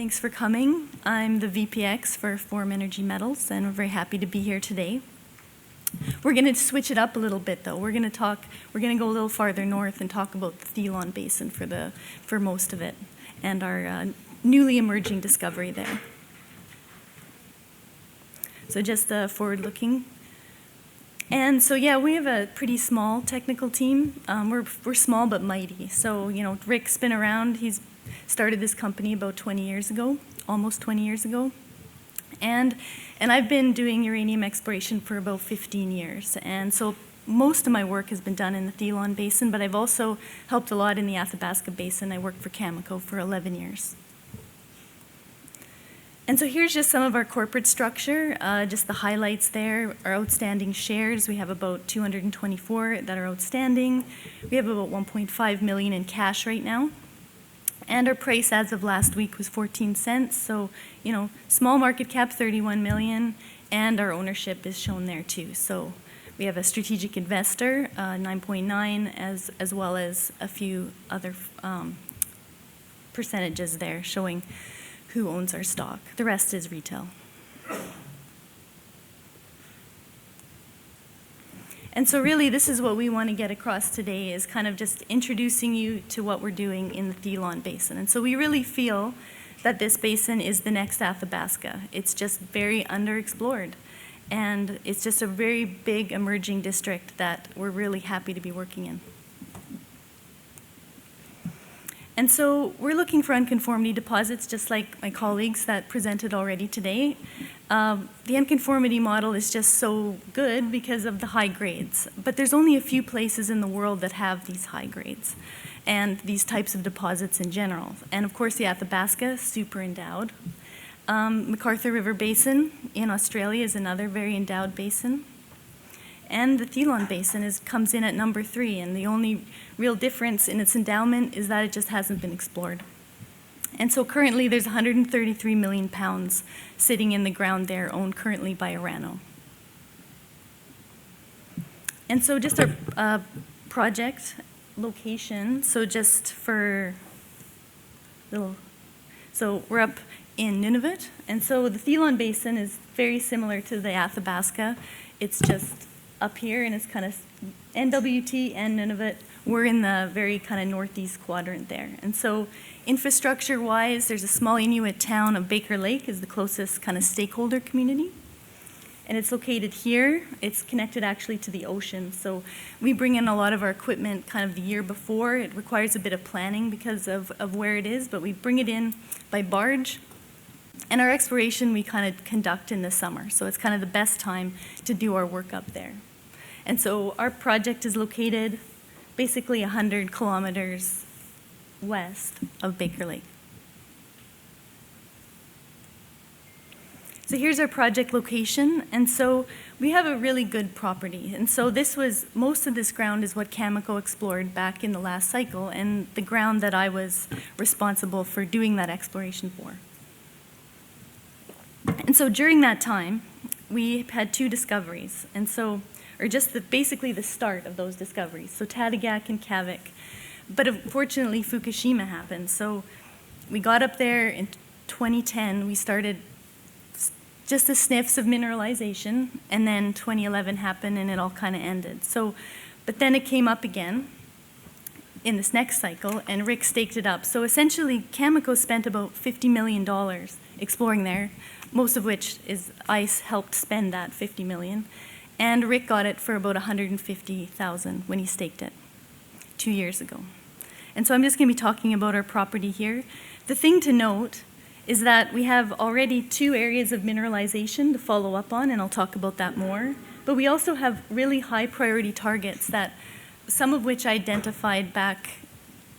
Thanks for coming. I'm the VPX for Forum Energy Metals, and we're very happy to be here today. We're going to switch it up a little bit, though. We're going to go a little farther north and talk about the Thelon Basin for most of it, and our newly emerging discovery there. So just forward-looking. And so, yeah, we have a pretty small technical team. We're small but mighty. So, you know, Rick's been around. He's started this company about 20 years ago, almost 20 years ago. And I've been doing uranium exploration for about 15 years. And so most of my work has been done in the Thelon Basin, but I've also helped a lot in the Athabasca Basin. I worked for Cameco for 11 years. And so here's just some of our corporate structure, just the highlights there. Our outstanding shares, we have about 224 that are outstanding. We have about 1.5 million in cash right now. And our price as of last week was 14 cents. So, you know, small market cap, 31 million, and our ownership is shown there too. So we have a strategic investor, 9.9, as well as a few other percentages there showing who owns our stock. The rest is retail. And so really this is what we want to get across today, is kind of just introducing you to what we're doing in the Thelon Basin. And so we really feel that this basin is the next Athabasca. It's just very underexplored. And it's just a very big emerging district that we're really happy to be working in. And so we're looking for unconformity deposits, just like my colleagues that presented already today. The unconformity model is just so good because of the high grades. But there's only a few places in the world that have these high grades and these types of deposits in general. And of course, the Athabasca, super endowed. McArthur River Basin in Australia is another very endowed basin. And the Thelon Basin comes in at number 3, and the only real difference in its endowment is that it just hasn't been explored. And so currently there's 133 million pounds sitting in the ground there, owned currently by Orano. And so just our project location, so just for so we're up in Nunavut, and so the Thelon Basin is very similar to the Athabasca. It's just up here, and it's kind of NWT and Nunavut. We're in the very kind of northeast quadrant there. And so infrastructure-wise, there's a small Inuit town of Baker Lake is the closest kind of stakeholder community. And it's located here. It's connected actually to the ocean. So we bring in a lot of our equipment kind of the year before. It requires a bit of planning because of where it is, but we bring it in by barge. And our exploration we kind of conduct in the summer. So it's kind of the best time to do our work up there. And so our project is located basically 100 kilometers west of Baker Lake. So here's our project location. And so we have a really good property. And so most of this ground is what Cameco explored back in the last cycle, and the ground that I was responsible for doing that exploration for. And so during that time, we had 2 discoveries. And so or just basically the start of those discoveries, so Tadagak and Kavik. But unfortunately, Fukushima happened. So we got up there in 2010. We started just the sniffs of mineralization, and then 2011 happened, and it all kind of ended. So, but then it came up again in this next cycle, and Rick staked it up. So essentially, Cameco spent about $50 million exploring there, most of which is ICE helped spend that $50 million. And Rick got it for about $150,000 when he staked it 2 years ago. And so I'm just going to be talking about our property here. The thing to note is that we have already 2 areas of mineralization to follow up on, and I'll talk about that more. But we also have really high priority targets that some of which I identified back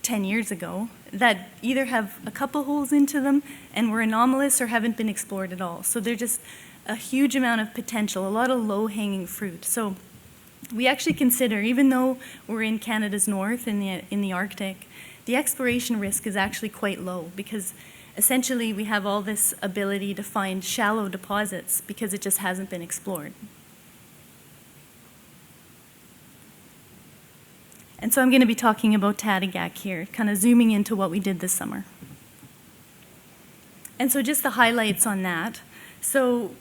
10 years ago that either have a couple holes into them and were anomalous or haven't been explored at all. So they're just a huge amount of potential, a lot of low-hanging fruit. So we actually consider, even though we're in Canada's north in the Arctic, the exploration risk is actually quite low because essentially we have all this ability to find shallow deposits because it just hasn't been explored. And so I'm going to be talking about Tadagak here, kind of zooming into what we did this summer. And so just the highlights on that. So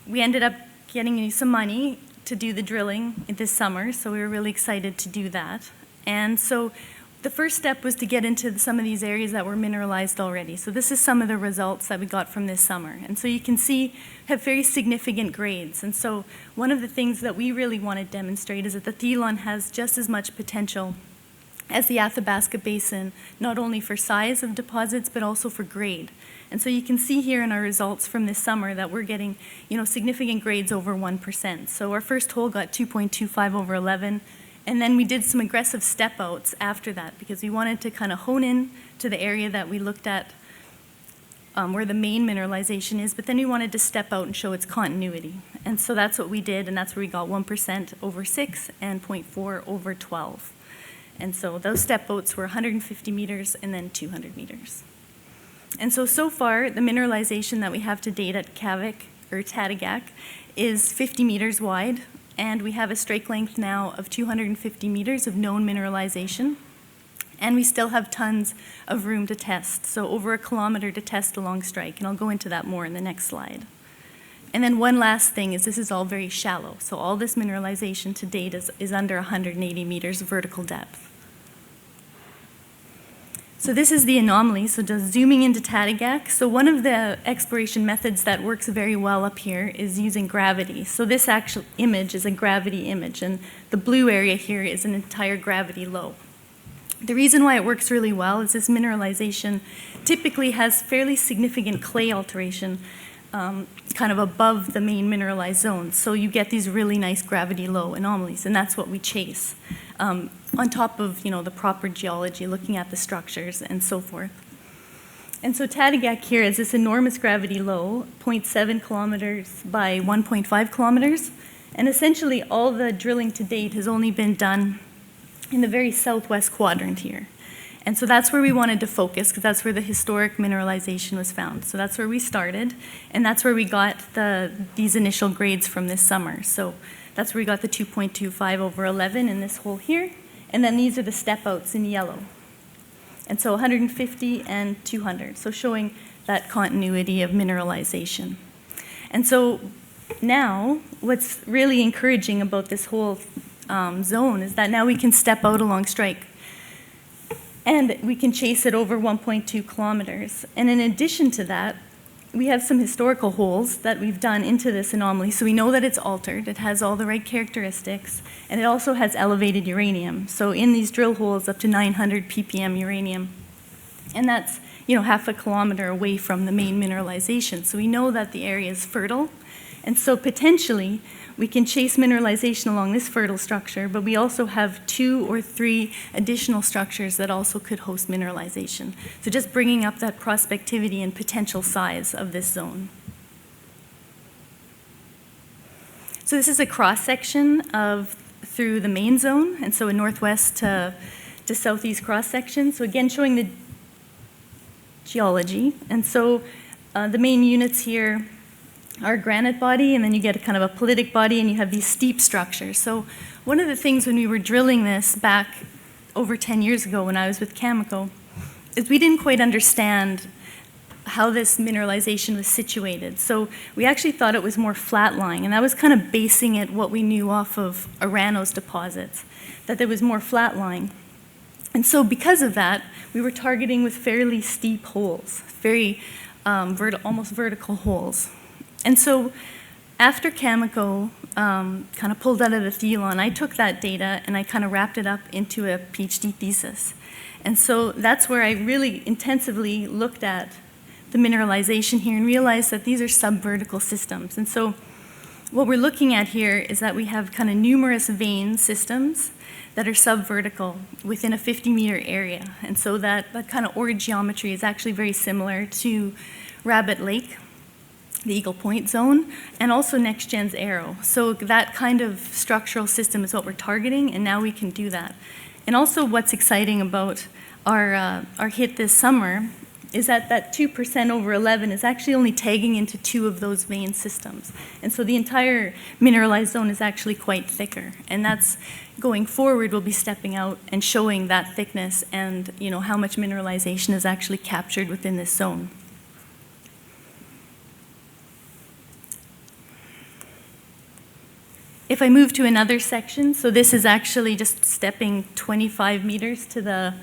we ended up getting some money to do the drilling this summer, so we were really excited to do that. And so the first step was to get into some of these areas that were mineralized already. So this is some of the results that we got from this summer. And so you can see have very significant grades. And so one of the things that we really want to demonstrate is that the Thelon has just as much potential as the Athabasca Basin, not only for size of deposits, but also for grade. And so you can see here in our results from this summer that we're getting, significant grades over 1%. So our first hole got 2.25 over 11, and then we did some aggressive step outs after that because we wanted to kind of hone in to the area that we looked at where the main mineralization is, but then we wanted to step out and show its continuity. And so that's what we did, and that's where we got 1% over 6 and 0.4 over 12. And so those step outs were 150 meters and then 200 meters. And so far, the mineralization that we have to date at Kavik, or Tatigak, is 50 meters wide, and we have a strike length now of 250 meters of known mineralization. And we still have tons of room to test, so over 1 kilometer to test along strike, and I'll go into that more in the next slide. And then one last thing is this is all very shallow, so all this mineralization to date is under 180 meters vertical depth. So this is the anomaly, so just zooming into Tatigak. So one of the exploration methods that works very well up here is using gravity. So this actual image is a gravity image, and the blue area here is an entire gravity low. The reason why it works really well is this mineralization typically has fairly significant clay alteration kind of above the main mineralized zone. So you get these really nice gravity low anomalies, and that's what we chase. On top of the proper geology, looking at the structures and so forth. And so Tatigak here is this enormous gravity low, 0.7 kilometers by 1.5 kilometers. And essentially all the drilling to date has only been done in the very southwest quadrant here. And so that's where we wanted to focus because that's where the historic mineralization was found. So that's where we started, and that's where we got these initial grades from this summer. So that's where we got the 2.25 over 11 in this hole here. And then these are the step outs in yellow. And so 150 and 200, so showing that continuity of mineralization. And so now what's really encouraging about this whole zone is that now we can step out along strike and we can chase it over 1.2 kilometers. And in addition to that, we have some historical holes that we've done into this anomaly, so we know that it's altered, it has all the right characteristics, and it also has elevated uranium. So in these drill holes, up to 900 ppm uranium. And that's, half a kilometer away from the main mineralization. So we know that the area is fertile, and so potentially we can chase mineralization along this fertile structure, but we also have 2 or 3 additional structures that also could host mineralization. So just bringing up that prospectivity and potential size of this zone. So this is a cross-section through the main zone, and so a northwest to southeast cross-section. So again, showing the geology. And so the main units here are granite body, and then you get a kind of a politic body, and you have these steep structures. So one of the things when we were drilling this back over 10 years ago when I was with Cameco is we didn't quite understand how this mineralization was situated. So we actually thought it was more flat-lying, and that was kind of basing it what we knew off of Orano's deposits, that there was more flat-lying. And so because of that, we were targeting with fairly steep holes, very almost vertical holes. And so after Cameco kind of pulled out of the Thelon, I took that data and I kind of wrapped it up into a PhD thesis. And so that's where I really intensively looked at the mineralization here and realized that these are subvertical systems. And so what we're looking at here is that we have kind of numerous vein systems that are subvertical within a 50-meter area. And so that kind of ore geometry is actually very similar to Rabbit Lake, the Eagle Point zone, and also NextGen's Arrow. So that kind of structural system is what we're targeting, and now we can do that. And also what's exciting about our hit this summer is that 2% over 11 is actually only tagging into 2 of those vein systems. And so the entire mineralized zone is actually quite thicker. And that's going forward, we'll be stepping out and showing that thickness and how much mineralization is actually captured within this zone. If I move to another section, so this is actually just stepping 25 meters to the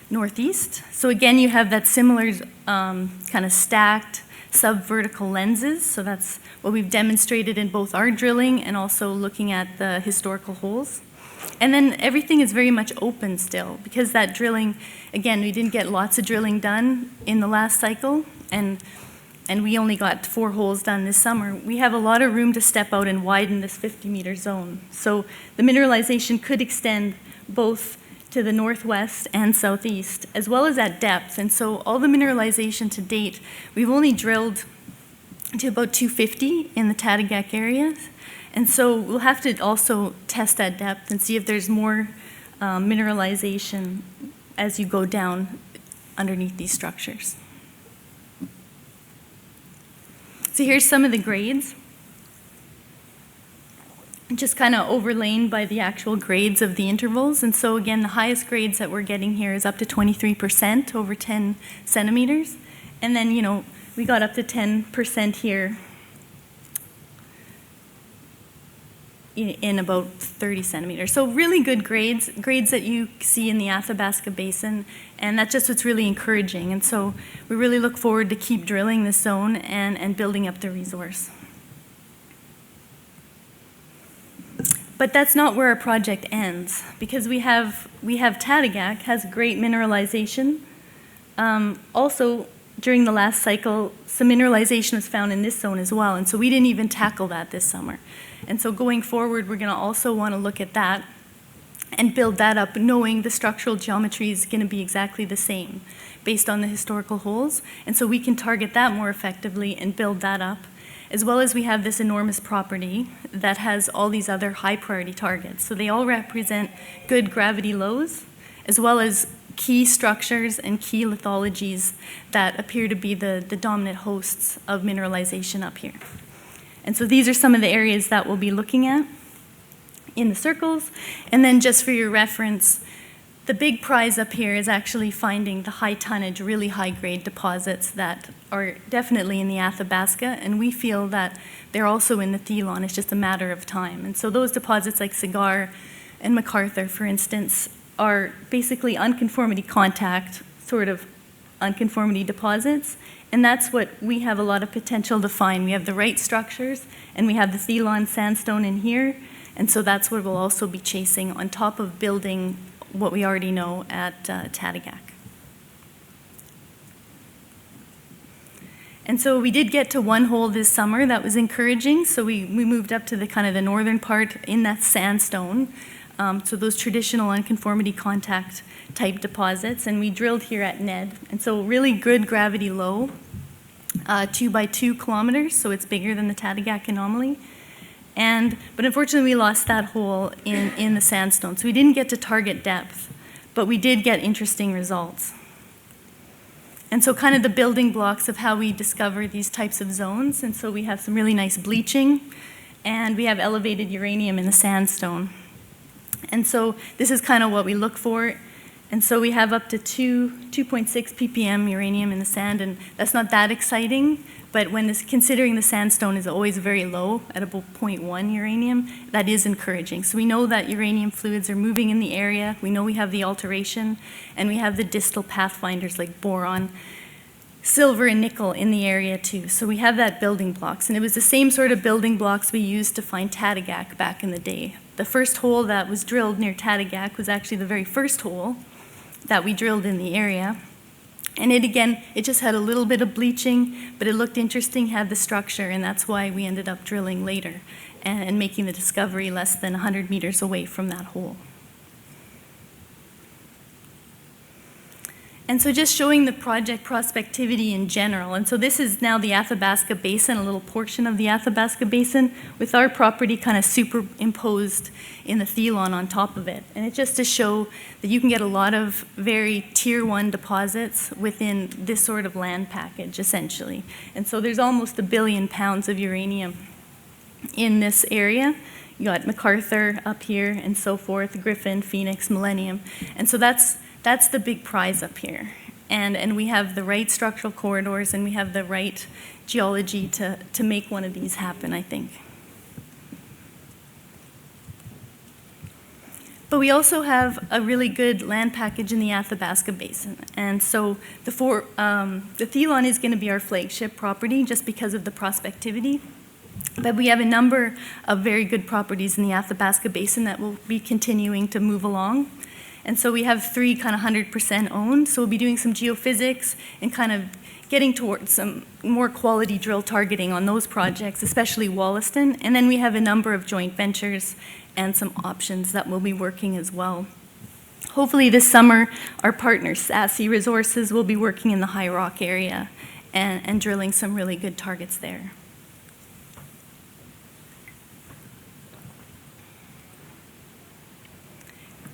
northeast. So again, you have that similar kind of stacked subvertical lenses. So that's what we've demonstrated in both our drilling and also looking at the historical holes. And then everything is very much open still because that drilling, again, we didn't get lots of drilling done in the last cycle, and we only got 4 holes done this summer. We have a lot of room to step out and widen this 50-meter zone. So the mineralization could extend both to the northwest and southeast, as well as at depth. And so all the mineralization to date, we've only drilled to about 250 in the Tatigak area. And so we'll have to also test at depth and see if there's more mineralization as you go down underneath these structures. So here's some of the grades, just kind of overlain by the actual grades of the intervals. And so again, the highest grades that we're getting here is up to 23% over 10 centimeters. And then, you know, we got up to 10% here in about 30 centimeters. So really good grades that you see in the Athabasca Basin, and that's just what's really encouraging. And so we really look forward to keep drilling this zone and building up the resource. But that's not where our project ends, because we have Tatigak has great mineralization. Also, during the last cycle, some mineralization was found in this zone as well, and so we didn't even tackle that this summer. And so going forward, we're going to also want to look at that and build that up, knowing the structural geometry is going to be exactly the same based on the historical holes. And so we can target that more effectively and build that up, as well as we have this enormous property that has all these other high priority targets. So they all represent good gravity lows, as well as key structures and key lithologies that appear to be the dominant hosts of mineralization up here. And so these are some of the areas that we'll be looking at in the circles. And then just for your reference, the big prize up here is actually finding the high tonnage, really high grade deposits that are definitely in the Athabasca, and we feel that they're also in the Thelon. It's just a matter of time. And so those deposits like Cigar and MacArthur, for instance, are basically unconformity contact, sort of unconformity deposits. And that's what we have a lot of potential to find. We have the right structures, and we have the Thelon sandstone in here. And so that's what we'll also be chasing on top of building what we already know at Tatigak. And so we did get to one hole this summer that was encouraging. So we moved up to the kind of the northern part in that sandstone. So those traditional unconformity contact type deposits, and we drilled here at Ned. And so really good gravity low, 2 by 2 kilometers, so it's bigger than the Tatigak anomaly. But unfortunately we lost that hole in the sandstone. So we didn't get to target depth, but we did get interesting results. And so kind of the building blocks of how we discover these types of zones. And so we have some really nice bleaching, and we have elevated uranium in the sandstone. And so this is kind of what we look for. And so we have up to 2.6 ppm uranium in the sand, and that's not that exciting, but considering the sandstone is always very low at about 0.1 uranium, that is encouraging. So we know that uranium fluids are moving in the area, we know we have the alteration, and we have the distal pathfinders like boron, silver, and nickel in the area too. So we have that building blocks, and it was the same sort of building blocks we used to find Tatigak back in the day. The first hole that was drilled near Tatigak was actually the very first hole that we drilled in the area. And it just had a little bit of bleaching, but it looked interesting, had the structure, and that's why we ended up drilling later and making the discovery less than 100 meters away from that hole. And so just showing the project prospectivity in general. And so this is now the Athabasca Basin, a little portion of the Athabasca Basin, with our property kind of superimposed in the Thelon on top of it. And it's just to show that you can get a lot of very tier 1 deposits within this sort of land package, essentially. And so there's almost 1 billion pounds of uranium in this area. You got MacArthur up here and so forth, Griffin, Phoenix, Millennium. And so that's the big prize up here. And we have the right structural corridors, and we have the right geology to make one of these happen, I think. But we also have a really good land package in the Athabasca Basin. And so the Thelon is going to be our flagship property just because of the prospectivity. But we have a number of very good properties in the Athabasca Basin that will be continuing to move along. And so we have 3 kind of 100% owned. So we'll be doing some geophysics and kind of getting towards some more quality drill targeting on those projects, especially Wollaston. And then we have a number of joint ventures and some options that we'll be working as well. Hopefully this summer, our partner, Sassy Resources, will be working in the High Rock area and drilling some really good targets there.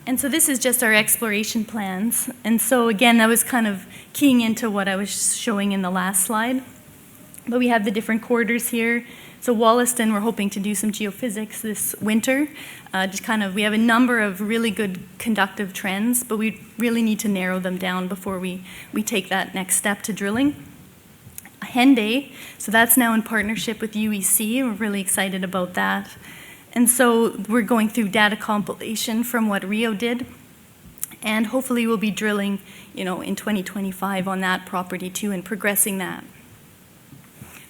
And so this is just our exploration plans. And so again, that was kind of keying into what I was showing in the last slide. But we have the different corridors here. So Wollaston, we're hoping to do some geophysics this winter. We have a number of really good conductive trends, but we really need to narrow them down before we take that next step to drilling. Henday, so that's now in partnership with UEC. We're really excited about that. And so we're going through data compilation from what Rio did. And hopefully we'll be drilling, in 2025 on that property too and progressing that.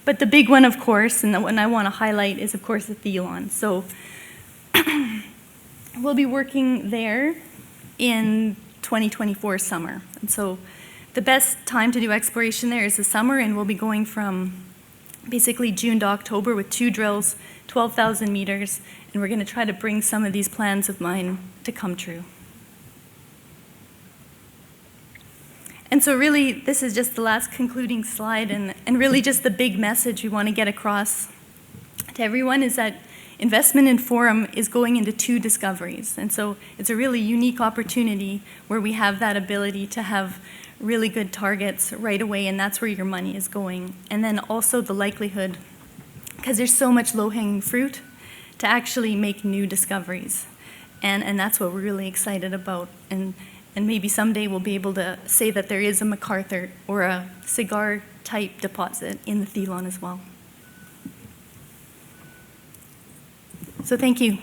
But the big one, of course, and the one I want to highlight is, of course, the Thelon. So we'll be working there in 2024 summer. And so the best time to do exploration there is the summer, and we'll be going from basically June to October with 2 drills, 12,000 meters, and we're going to try to bring some of these plans of mine to come true. And so really, this is just the last concluding slide, and really just the big message we want to get across to everyone is that investment in Forum is going into 2 discoveries. And so it's a really unique opportunity where we have that ability to have really good targets right away, and that's where your money is going. And then also the likelihood, because there's so much low-hanging fruit, to actually make new discoveries. And that's what we're really excited about. And maybe someday we'll be able to say that there is a McArthur or a cigar-type deposit in the Thelon as well. So thank you.